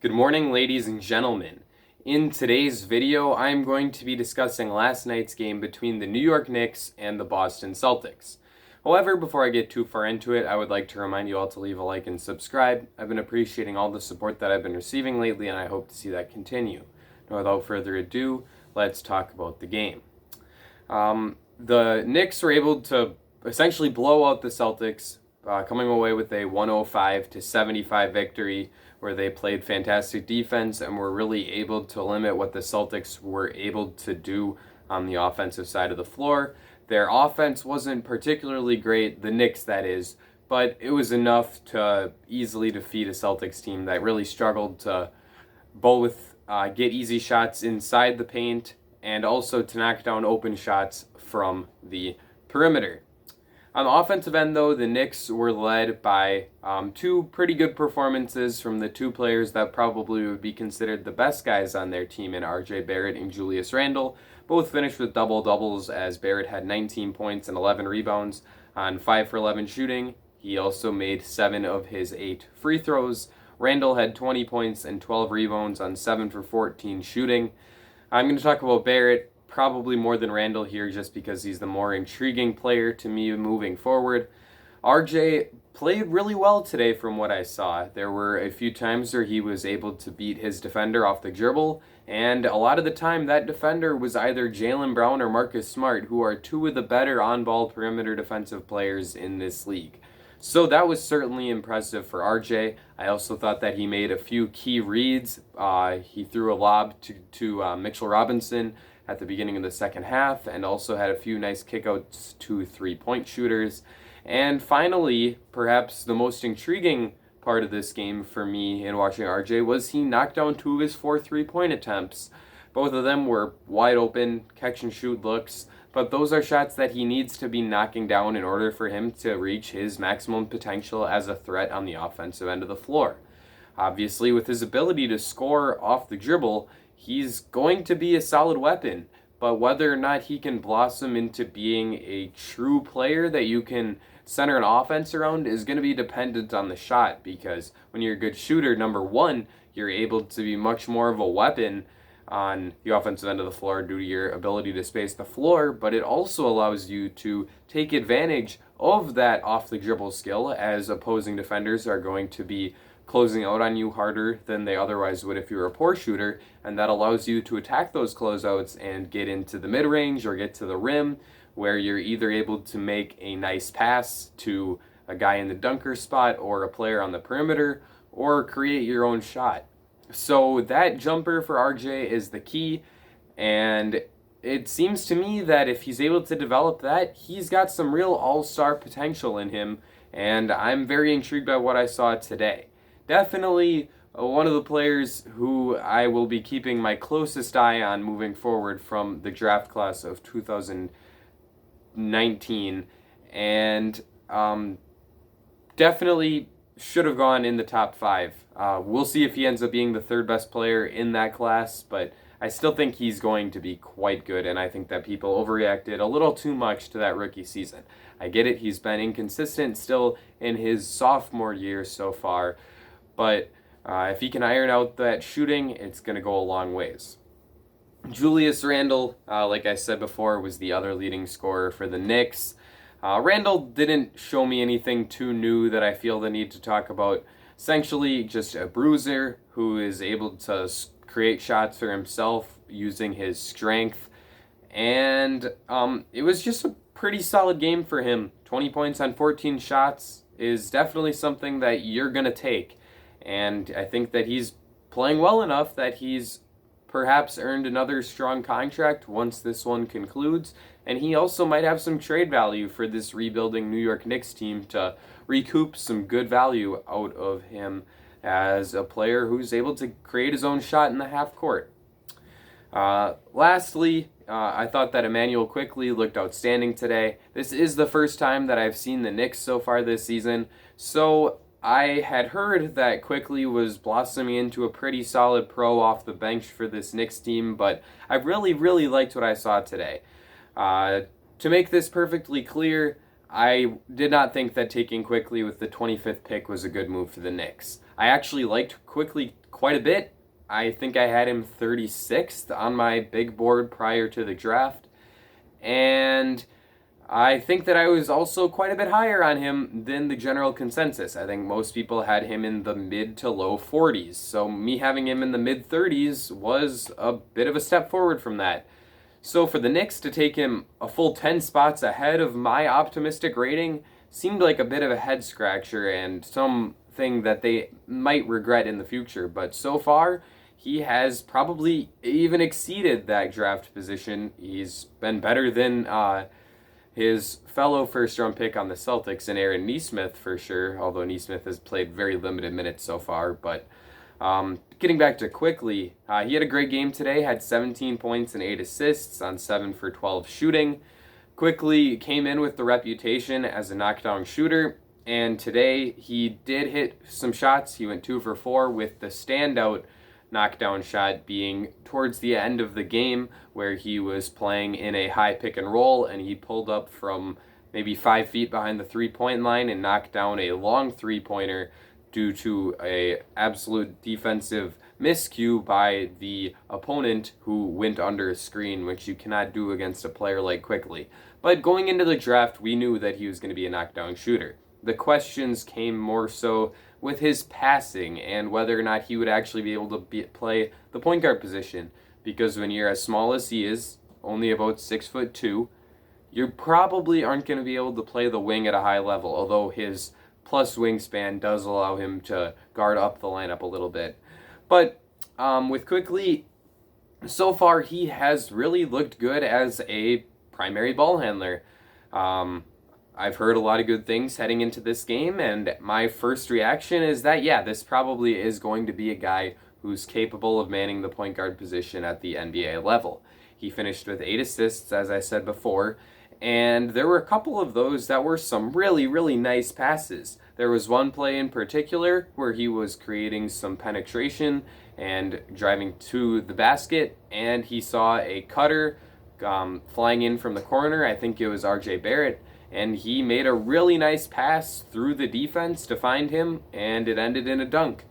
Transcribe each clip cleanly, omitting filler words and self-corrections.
Good morning, ladies and gentlemen. In today's video, I'm going to be discussing last night's game between the New York Knicks and the Boston Celtics. However, before I get too far into it, I would like to remind you all to leave a like and subscribe. I've been appreciating all the support that I've been receiving lately, and I hope to see that continue. Now, without further ado, let's talk about the game. The Knicks were able to essentially blow out the Celtics, coming away with a 105-75 victory where they played fantastic defense and were really able to limit what the Celtics were able to do on the offensive side of the floor. Their offense wasn't particularly great, the Knicks that is, but it was enough to easily defeat a Celtics team that really struggled to both get easy shots inside the paint and also to knock down open shots from the perimeter. On the offensive end, though, the Knicks were led by two pretty good performances from the two players that probably would be considered the best guys on their team in R.J. Barrett and Julius Randle. Both finished with double-doubles as Barrett had 19 points and 11 rebounds on 5 for 11 shooting. He also made 7 of his 8 free throws. Randle had 20 points and 12 rebounds on 7 for 14 shooting. I'm going to talk about Barrett probably more than Randle here just because he's the more intriguing player to me moving forward. RJ played really well today from what I saw. There were a few times where he was able to beat his defender off the dribble, and a lot of the time that defender was either Jaylen Brown or Marcus Smart, who are two of the better on-ball perimeter defensive players in this league. So that was certainly impressive for RJ. I also thought that he made a few key reads. He threw a lob to Mitchell Robinson at the beginning of the second half, and also had a few nice kickouts to three-point shooters. And finally, perhaps the most intriguing part of this game for me in watching RJ was he knocked down 2 of his 4 three-point attempts. Both of them were wide open, catch-and-shoot looks, but those are shots that he needs to be knocking down in order for him to reach his maximum potential as a threat on the offensive end of the floor. Obviously, with his ability to score off the dribble, he's going to be a solid weapon, but whether or not he can blossom into being a true player that you can center an offense around is going to be dependent on the shot, because when you're a good shooter, number one, you're able to be much more of a weapon on the offensive end of the floor due to your ability to space the floor, but it also allows you to take advantage of that off the dribble skill, as opposing defenders are going to be closing out on you harder than they otherwise would if you were a poor shooter, and that allows you to attack those closeouts and get into the mid-range or get to the rim, where you're either able to make a nice pass to a guy in the dunker spot or a player on the perimeter, or create your own shot. So that jumper for RJ is the key, and it seems to me that if he's able to develop that, he's got some real all-star potential in him, and I'm very intrigued by what I saw today. Definitely one of the players who I will be keeping my closest eye on moving forward from the draft class of 2019, and definitely should have gone in the top 5. We'll see if he ends up being the third best player in that class, but I still think he's going to be quite good, and I think that people overreacted a little too much to that rookie season. I get it, he's been inconsistent still in his sophomore year so far, but if he can iron out that shooting, it's going to go a long ways. Julius Randle, like I said before, was the other leading scorer for the Knicks. Randle didn't show me anything too new that I feel the need to talk about. Essentially, just a bruiser who is able to create shots for himself using his strength. And it was just a pretty solid game for him. 20 points on 14 shots is definitely something that you're going to take. And I think that he's playing well enough that he's perhaps earned another strong contract once this one concludes. And he also might have some trade value for this rebuilding New York Knicks team to recoup some good value out of him as a player who's able to create his own shot in the half court. Lastly, I thought that Emmanuel Quickley looked outstanding today. This is the first time that I've seen the Knicks so far this season, so I had heard that Quickley was blossoming into a pretty solid pro off the bench for this Knicks team, but I really liked what I saw today. To make this perfectly clear, I did not think that taking Quickley with the 25th pick was a good move for the Knicks. I actually liked Quickley quite a bit. I think I had him 36th on my big board prior to the draft. And I think that I was also quite a bit higher on him than the general consensus. I think most people had him in the mid to low 40s. So me having him in the mid 30s was a bit of a step forward from that. So for the Knicks to take him a full 10 spots ahead of my optimistic rating seemed like a bit of a head scratcher and something that they might regret in the future. But so far, he has probably even exceeded that draft position. He's been better than his fellow first-round pick on the Celtics and Aaron Nesmith for sure, although Nesmith has played very limited minutes so far. But getting back to Quickly, he had a great game today, had 17 points and 8 assists on 7 for 12 shooting. Quickly came in with the reputation as a knockdown shooter, and today he did hit some shots. He went 2 for 4 with the standout knockdown shot being towards the end of the game where he was playing in a high pick and roll and he pulled up from maybe 5 feet behind the 3-point line and knocked down a long 3-pointer due to a absolute defensive miscue by the opponent who went under a screen, which you cannot do against a player like Quickly. But going into the draft, we knew that he was going to be a knockdown shooter. The questions came more so with his passing and whether or not he would actually be able to play the point guard position. Because when you're as small as he is, only about 6'2", you probably aren't going to be able to play the wing at a high level, although his plus wingspan does allow him to guard up the lineup a little bit. But with Quickly, so far he has really looked good as a primary ball handler. I've heard a lot of good things heading into this game, and my first reaction is that, yeah, this probably is going to be a guy who's capable of manning the point guard position at the NBA level. He finished with 8 assists, as I said before, and there were a couple of those that were some really, really nice passes. There was one play in particular where he was creating some penetration and driving to the basket, and he saw a cutter flying in from the corner. I think it was R.J. Barrett, and he made a really nice pass through the defense to find him, and it ended in a dunk.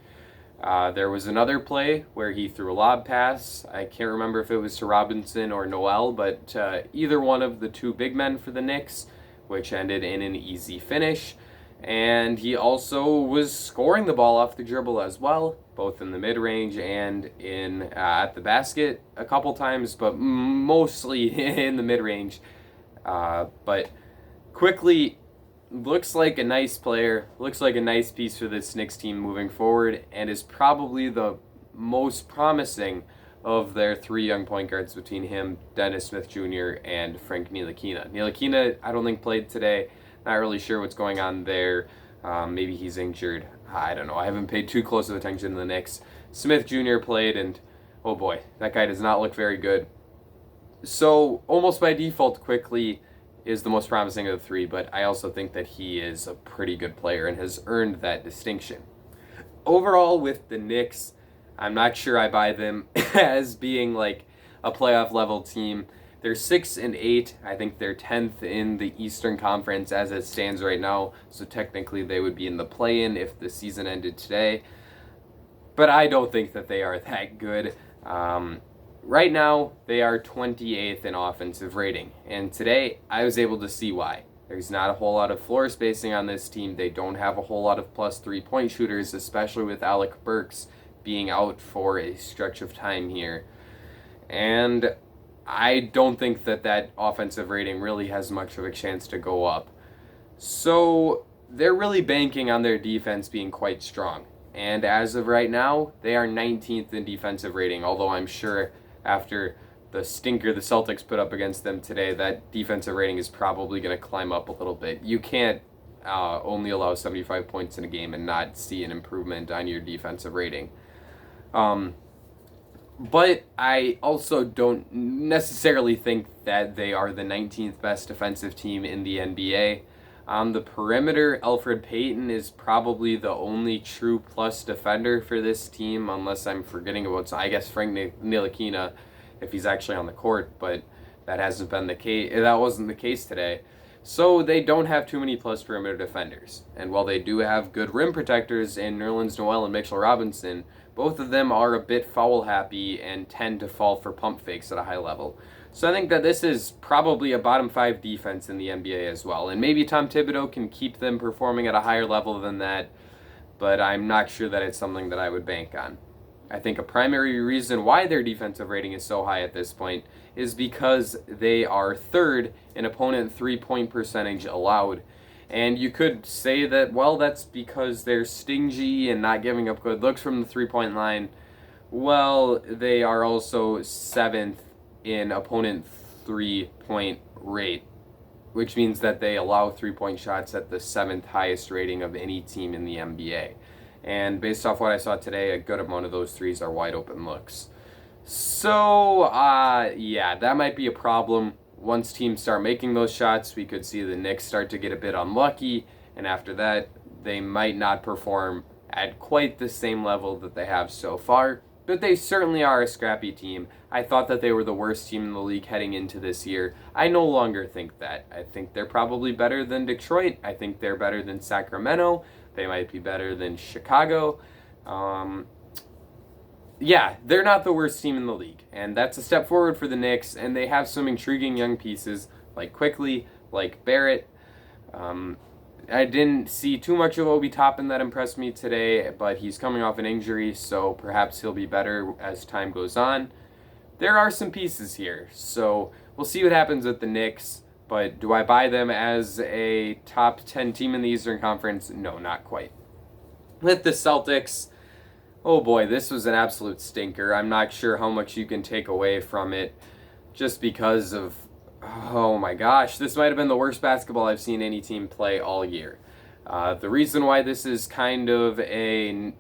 There was another play where he threw a lob pass. I can't remember if it was to Robinson or Noel, but either one of the two big men for the Knicks, which ended in an easy finish. And he also was scoring the ball off the dribble as well, both in the mid-range and in at the basket a couple times, but mostly in the mid-range. But Quickly looks like a nice player, looks like a nice piece for this Knicks team moving forward, and is probably the most promising of their 3 young point guards between him, Dennis Smith Jr., and Frank Ntilikina. Ntilikina, I don't think, played today. Not really sure what's going on there. Maybe he's injured. I don't know. I haven't paid too close of attention to the Knicks. Smith Jr. played, and oh boy, that guy does not look very good. So, almost by default, Quickly is the most promising of the 3, but I also think that he is a pretty good player and has earned that distinction. Overall, with the Knicks, I'm not sure I buy them as being like a playoff level team. They're 6-8. I think they're 10th in the Eastern Conference as it stands right now, so technically they would be in the play-in if the season ended today. But I don't think that they are that good. Right now, they are 28th in offensive rating, and today I was able to see why. There's not a whole lot of floor spacing on this team. They don't have a whole lot of plus 3-point shooters, especially with Alec Burks being out for a stretch of time here. And I don't think that that offensive rating really has much of a chance to go up. So they're really banking on their defense being quite strong. And as of right now, they are 19th in defensive rating, although I'm sure after the stinker the Celtics put up against them today, that defensive rating is probably going to climb up a little bit. You can't only allow 75 points in a game and not see an improvement on your defensive rating. But I also don't necessarily think that they are the 19th best defensive team in the NBA. On the perimeter, Elfrid Payton is probably the only true plus defender for this team, unless I'm forgetting about, I guess, Frank Ntilikina, if he's actually on the court, but that hasn't been the case. That wasn't the case today. So they don't have too many plus perimeter defenders. And while they do have good rim protectors in Nerlens Noel and Mitchell Robinson, both of them are a bit foul happy and tend to fall for pump fakes at a high level. So I think that this is probably a bottom 5 defense in the NBA as well. And maybe Tom Thibodeau can keep them performing at a higher level than that, but I'm not sure that it's something that I would bank on. I think a primary reason why their defensive rating is so high at this point is because they are third in opponent 3-point percentage allowed. And you could say that, well, that's because they're stingy and not giving up good looks from the 3-point line. Well, they are also 7th in opponent 3-point rate, which means that they allow 3-point shots at the 7th highest rating of any team in the NBA. And based off what I saw today, a good amount of those threes are wide open looks. So, yeah, that might be a problem. Once teams start making those shots, we could see the Knicks start to get a bit unlucky, and after that, they might not perform at quite the same level that they have so far. But they certainly are a scrappy team. I thought that they were the worst team in the league heading into this year. I no longer think that. I think they're probably better than Detroit. I think they're better than Sacramento. They might be better than Chicago. Yeah, they're not the worst team in the league. And that's a step forward for the Knicks. And they have some intriguing young pieces like Quickly, like Barrett. I didn't see too much of Obi Toppin that impressed me today, but he's coming off an injury, so perhaps he'll be better as time goes on. There are some pieces here, so we'll see what happens with the Knicks, but do I buy them as a top 10 team in the Eastern Conference? No, not quite. With the Celtics, oh boy, this was an absolute stinker. I'm not sure how much you can take away from it just because of, oh my gosh, this might have been the worst basketball I've seen any team play all year. The reason why this is kind of a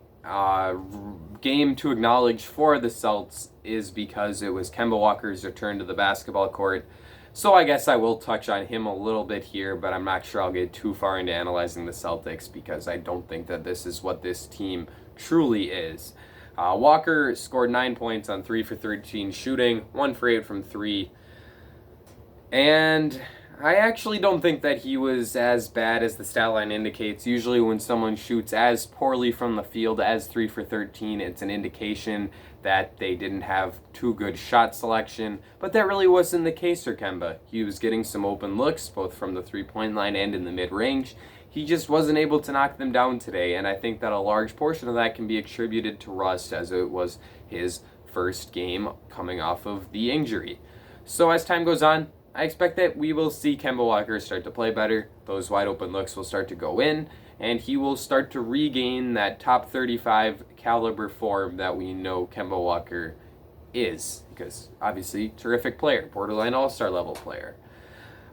game to acknowledge for the Celts is because it was Kemba Walker's return to the basketball court. So I guess I will touch on him a little bit here, but I'm not sure I'll get too far into analyzing the Celtics because I don't think that this is what this team truly is. Walker scored 9 points on 3 for 13 shooting, 1 for 8 from 3. And I actually don't think that he was as bad as the stat line indicates. Usually when someone shoots as poorly from the field as 3 for 13, it's an indication that they didn't have too good shot selection. But that really wasn't the case for Kemba. He was getting some open looks, both from the 3-point line and in the mid-range. He just wasn't able to knock them down today, and I think that a large portion of that can be attributed to rust, as it was his first game coming off of the injury. So as time goes on, I expect that we will see Kemba Walker start to play better. Those wide open looks will start to go in, and he will start to regain that top 35 caliber form that we know Kemba Walker is, because obviously terrific player, borderline all-star level player.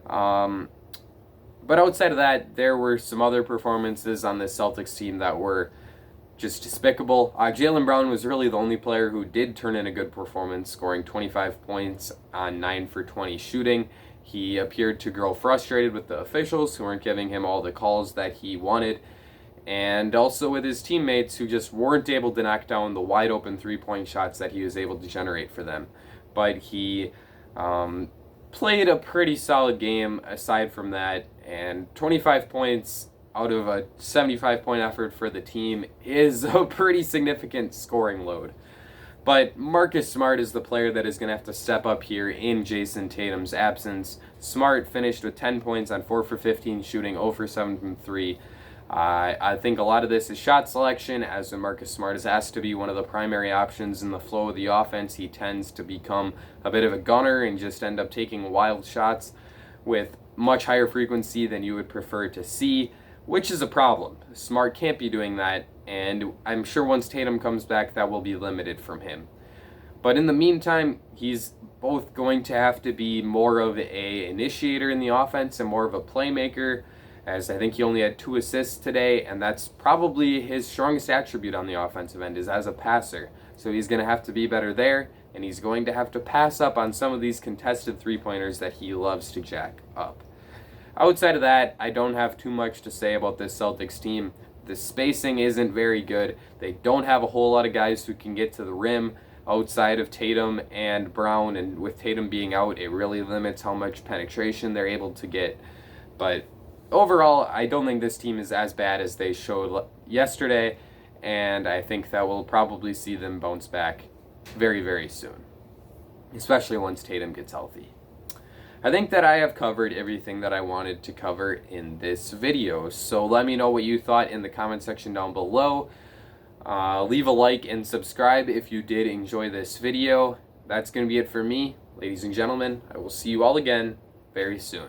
But outside of that, there were some other performances on this Celtics team that were just despicable. Jaylen Brown was really the only player who did turn in a good performance, scoring 25 points on 9 for 20 shooting. He appeared to grow frustrated with the officials who weren't giving him all the calls that he wanted, and also with his teammates who just weren't able to knock down the wide open 3-point shots that he was able to generate for them. But he played a pretty solid game aside from that, and 25 points out of a 75-point effort for the team is a pretty significant scoring load. But Marcus Smart is the player that is going to have to step up here in Jason Tatum's absence. Smart finished with 10 points on 4 for 15 shooting, 0 for 7 from 3. I think a lot of this is shot selection, as when Marcus Smart is asked to be one of the primary options in the flow of the offense, he tends to become a bit of a gunner and just end up taking wild shots with much higher frequency than you would prefer to see, which is a problem. Smart can't be doing that, and I'm sure once Tatum comes back, that will be limited from him. But in the meantime, he's both going to have to be more of an initiator in the offense and more of a playmaker, as I think he only had 2 assists today, and that's probably his strongest attribute on the offensive end, is as a passer. So he's going to have to be better there, and he's going to have to pass up on some of these contested three-pointers that he loves to jack up. Outside of that, I don't have too much to say about this Celtics team. The spacing isn't very good. They don't have a whole lot of guys who can get to the rim outside of Tatum and Brown, and with Tatum being out, it really limits how much penetration they're able to get. But overall, I don't think this team is as bad as they showed yesterday, and I think that we'll probably see them bounce back very, very soon, especially once Tatum gets healthy. I think that I have covered everything that I wanted to cover in this video, so let me know what you thought in the comment section down below. Leave a like and subscribe if you did enjoy this video. That's going to be it for me. Ladies and gentlemen, I will see you all again very soon.